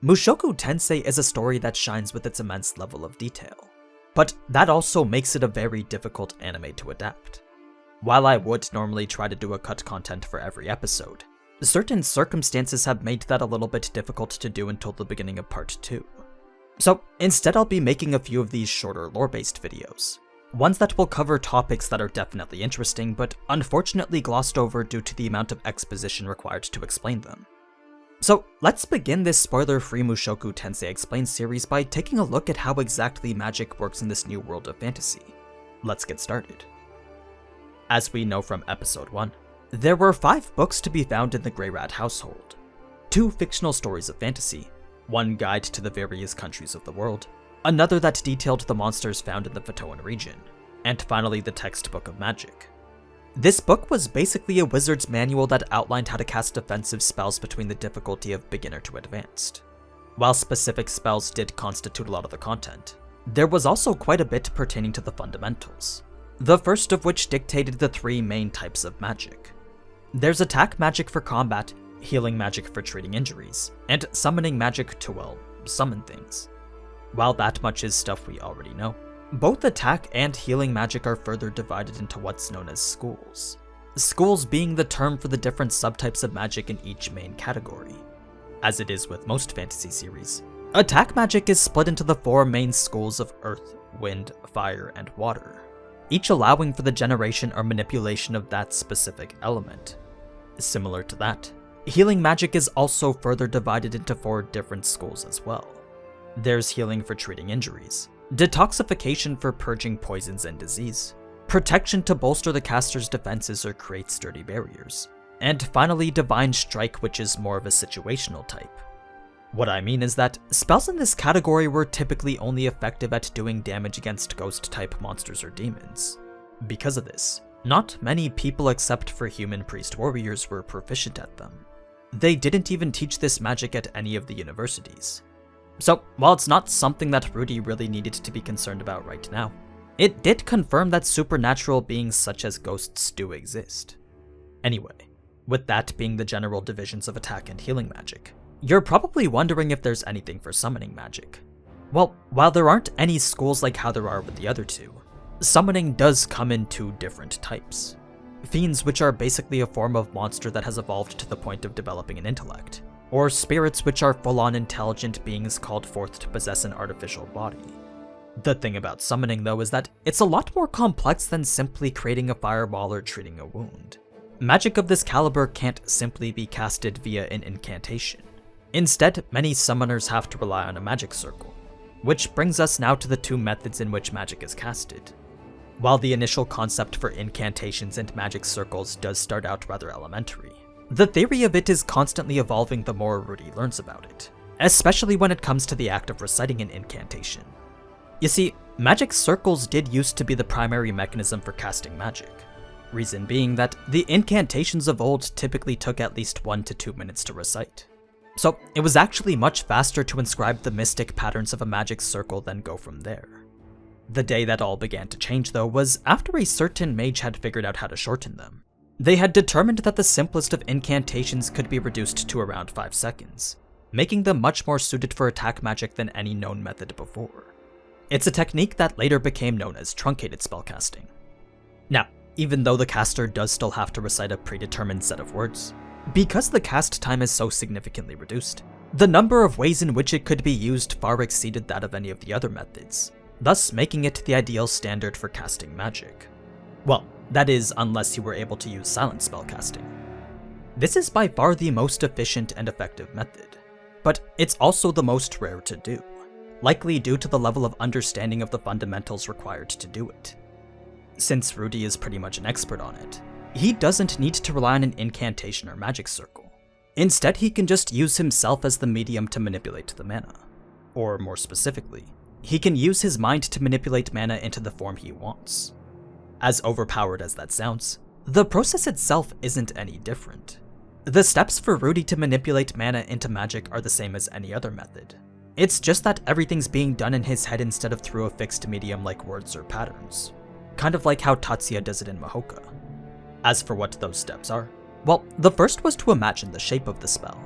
Mushoku Tensei is a story that shines with its immense level of detail, but that also makes it a very difficult anime to adapt. While I would normally try to do a cut content for every episode, certain circumstances have made that a little bit difficult to do until the beginning of part 2. So instead I'll be making a few of these shorter lore-based videos, ones that will cover topics that are definitely interesting but unfortunately glossed over due to the amount of exposition required to explain them. So let's begin this spoiler-free Mushoku Tensei Explained series by taking a look at how exactly magic works in this new world of fantasy. Let's get started. As we know from episode 1, there were 5 books to be found in the Grey Rat household. 2 fictional stories of fantasy, 1 guide to the various countries of the world, another that detailed the monsters found in the Fatoan region, and finally the textbook of magic. This book was basically a wizard's manual that outlined how to cast defensive spells between the difficulty of beginner to advanced. While specific spells did constitute a lot of the content, there was also quite a bit pertaining to the fundamentals, the first of which dictated the 3 main types of magic. There's attack magic for combat, healing magic for treating injuries, and summoning magic to, well, summon things. While that much is stuff we already know, both attack and healing magic are further divided into what's known as schools. Schools being the term for the different subtypes of magic in each main category. As it is with most fantasy series, attack magic is split into the 4 main schools of earth, wind, fire, and water, each allowing for the generation or manipulation of that specific element. Similar to that, healing magic is also further divided into 4 different schools as well. There's healing for treating injuries, detoxification for purging poisons and disease, protection to bolster the caster's defenses or create sturdy barriers, and finally divine strike, which is more of a situational type. What I mean is that spells in this category were typically only effective at doing damage against ghost-type monsters or demons. Because of this, not many people except for human priest warriors were proficient at them. They didn't even teach this magic at any of the universities. So, while it's not something that Rudy really needed to be concerned about right now, it did confirm that supernatural beings such as ghosts do exist. Anyway, with that being the general divisions of attack and healing magic, you're probably wondering if there's anything for summoning magic. Well, while there aren't any schools like how there are with the other 2, summoning does come in 2 different types. Fiends, which are basically a form of monster that has evolved to the point of developing an intellect, or spirits, which are full-on intelligent beings called forth to possess an artificial body. The thing about summoning though is that it's a lot more complex than simply creating a fireball or treating a wound. Magic of this caliber can't simply be casted via an incantation. Instead, many summoners have to rely on a magic circle, which brings us now to the 2 methods in which magic is casted. While the initial concept for incantations and magic circles does start out rather elementary, the theory of it is constantly evolving the more Rudy learns about it, especially when it comes to the act of reciting an incantation. You see, magic circles did used to be the primary mechanism for casting magic, reason being that the incantations of old typically took at least 1 to 2 minutes to recite. So it was actually much faster to inscribe the mystic patterns of a magic circle than go from there. The day that all began to change though was after a certain mage had figured out how to shorten them. They had determined that the simplest of incantations could be reduced to around 5 seconds, making them much more suited for attack magic than any known method before. It's a technique that later became known as Truncated Spellcasting. Now, even though the caster does still have to recite a predetermined set of words, because the cast time is so significantly reduced, the number of ways in which it could be used far exceeded that of any of the other methods, thus making it the ideal standard for casting magic. Well, that is, unless you were able to use silent spellcasting. This is by far the most efficient and effective method, but it's also the most rare to do, likely due to the level of understanding of the fundamentals required to do it. Since Rudy is pretty much an expert on it, he doesn't need to rely on an incantation or magic circle. Instead, he can just use himself as the medium to manipulate the mana. Or more specifically, he can use his mind to manipulate mana into the form he wants. As overpowered as that sounds, the process itself isn't any different. The steps for Rudy to manipulate mana into magic are the same as any other method. It's just that everything's being done in his head instead of through a fixed medium like words or patterns. Kind of like how Tatsuya does it in Mahoka. As for what those steps are, well, the first was to imagine the shape of the spell.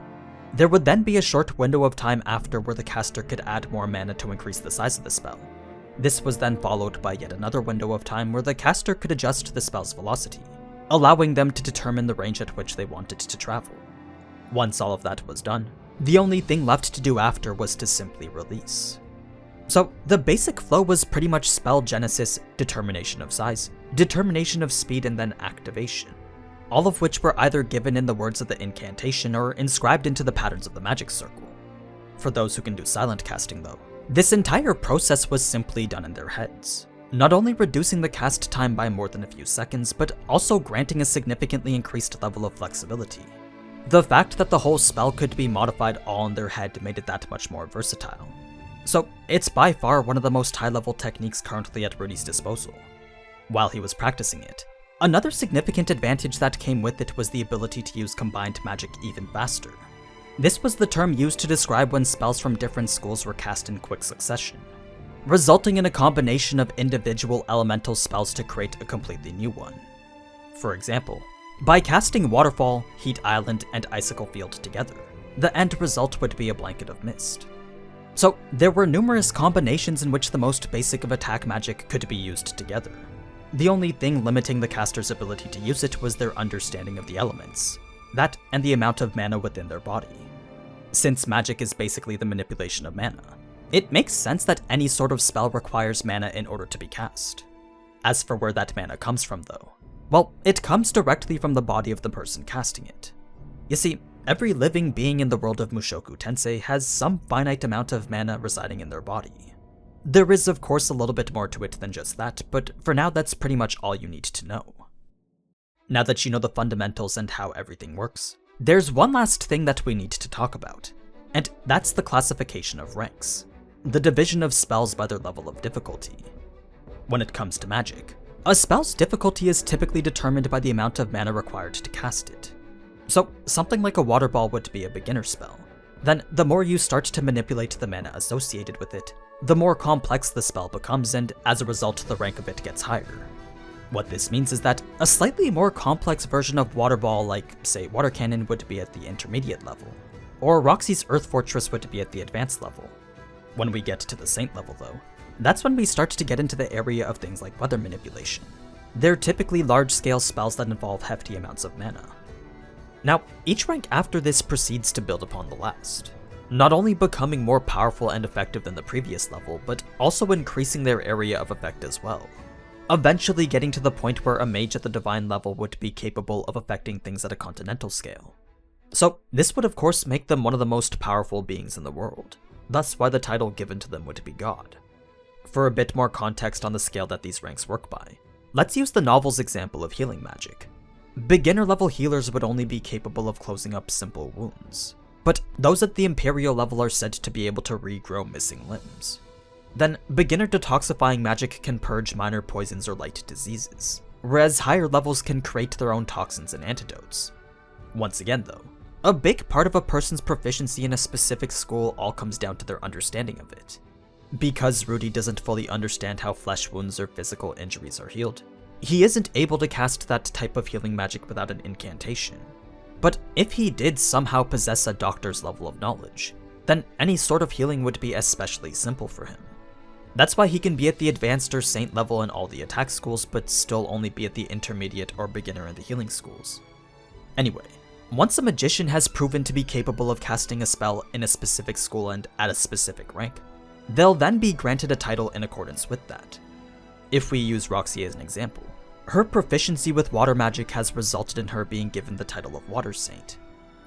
There would then be a short window of time after where the caster could add more mana to increase the size of the spell. This was then followed by yet another window of time where the caster could adjust the spell's velocity, allowing them to determine the range at which they wanted to travel. Once all of that was done, the only thing left to do after was to simply release. So the basic flow was pretty much spell genesis, determination of size, determination of speed, and then activation, all of which were either given in the words of the incantation or inscribed into the patterns of the magic circle. For those who can do silent casting though, this entire process was simply done in their heads, not only reducing the cast time by more than a few seconds, but also granting a significantly increased level of flexibility. The fact that the whole spell could be modified all in their head made it that much more versatile. So it's by far one of the most high-level techniques currently at Rudy's disposal. While he was practicing it, another significant advantage that came with it was the ability to use combined magic even faster. This was the term used to describe when spells from different schools were cast in quick succession, resulting in a combination of individual elemental spells to create a completely new one. For example, by casting Waterfall, Heat Island, and Icicle Field together, the end result would be a blanket of mist. So there were numerous combinations in which the most basic of attack magic could be used together. The only thing limiting the caster's ability to use it was their understanding of the elements, that and the amount of mana within their body. Since magic is basically the manipulation of mana, it makes sense that any sort of spell requires mana in order to be cast. As for where that mana comes from though, well, it comes directly from the body of the person casting it. You see, every living being in the world of Mushoku Tensei has some finite amount of mana residing in their body. There is of course a little bit more to it than just that, but for now that's pretty much all you need to know. Now that you know the fundamentals and how everything works, there's one last thing that we need to talk about, and that's the classification of ranks, the division of spells by their level of difficulty. When it comes to magic, a spell's difficulty is typically determined by the amount of mana required to cast it. So something like a water ball would be a beginner spell. Then the more you start to manipulate the mana associated with it, the more complex the spell becomes, and as a result the rank of it gets higher. What this means is that a slightly more complex version of Water Ball, like, say, Water Cannon, would be at the intermediate level, or Roxy's Earth Fortress would be at the advanced level. When we get to the Saint level though, that's when we start to get into the area of things like weather manipulation. They're typically large-scale spells that involve hefty amounts of mana. Now, each rank after this proceeds to build upon the last, not only becoming more powerful and effective than the previous level, but also increasing their area of effect as well, eventually getting to the point where a mage at the divine level would be capable of affecting things at a continental scale. So this would of course make them one of the most powerful beings in the world, thus why the title given to them would be God. For a bit more context on the scale that these ranks work by, let's use the novel's example of healing magic. Beginner level healers would only be capable of closing up simple wounds, but those at the Imperial level are said to be able to regrow missing limbs. Then beginner detoxifying magic can purge minor poisons or light diseases, whereas higher levels can create their own toxins and antidotes. Once again though, a big part of a person's proficiency in a specific school all comes down to their understanding of it. Because Rudy doesn't fully understand how flesh wounds or physical injuries are healed, he isn't able to cast that type of healing magic without an incantation. But if he did somehow possess a doctor's level of knowledge, then any sort of healing would be especially simple for him. That's why he can be at the advanced or saint level in all the attack schools, but still only be at the intermediate or beginner in the healing schools. Anyway, once a magician has proven to be capable of casting a spell in a specific school and at a specific rank, they'll then be granted a title in accordance with that. If we use Roxy as an example, her proficiency with water magic has resulted in her being given the title of Water Saint.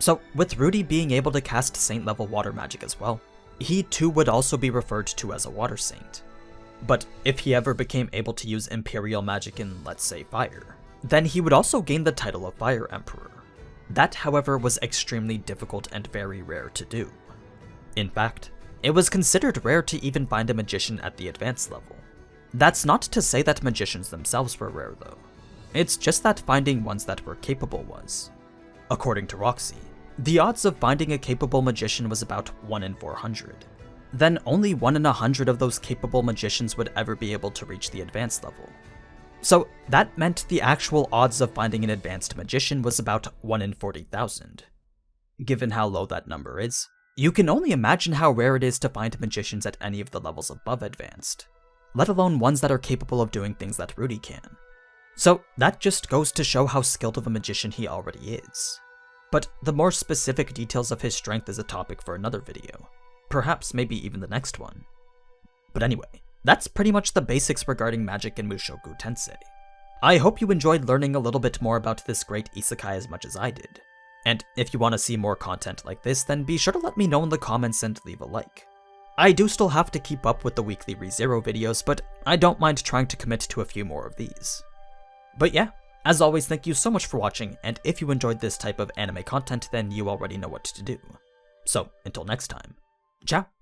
So with Rudy being able to cast saint level water magic as well, he too would also be referred to as a Water Saint. But if he ever became able to use Imperial magic in, let's say, fire, then he would also gain the title of Fire Emperor. That, however, was extremely difficult and very rare to do. In fact, it was considered rare to even find a magician at the advanced level. That's not to say that magicians themselves were rare though. It's just that finding ones that were capable was. According to Roxy, the odds of finding a capable magician was about 1 in 400. Then only 1 in 100 of those capable magicians would ever be able to reach the advanced level. So that meant the actual odds of finding an advanced magician was about 1 in 40,000. given how low that number is, you can only imagine how rare it is to find magicians at any of the levels above advanced, let alone ones that are capable of doing things that Rudy can. So that just goes to show how skilled of a magician he already is. But the more specific details of his strength is a topic for another video, perhaps maybe even the next one. But anyway, that's pretty much the basics regarding magic in Mushoku Tensei. I hope you enjoyed learning a little bit more about this great isekai as much as I did. And if you want to see more content like this, then be sure to let me know in the comments and leave a like. I do still have to keep up with the weekly ReZero videos, but I don't mind trying to commit to a few more of these. But yeah, as always, thank you so much for watching, and if you enjoyed this type of anime content, then you already know what to do. So, until next time, ciao!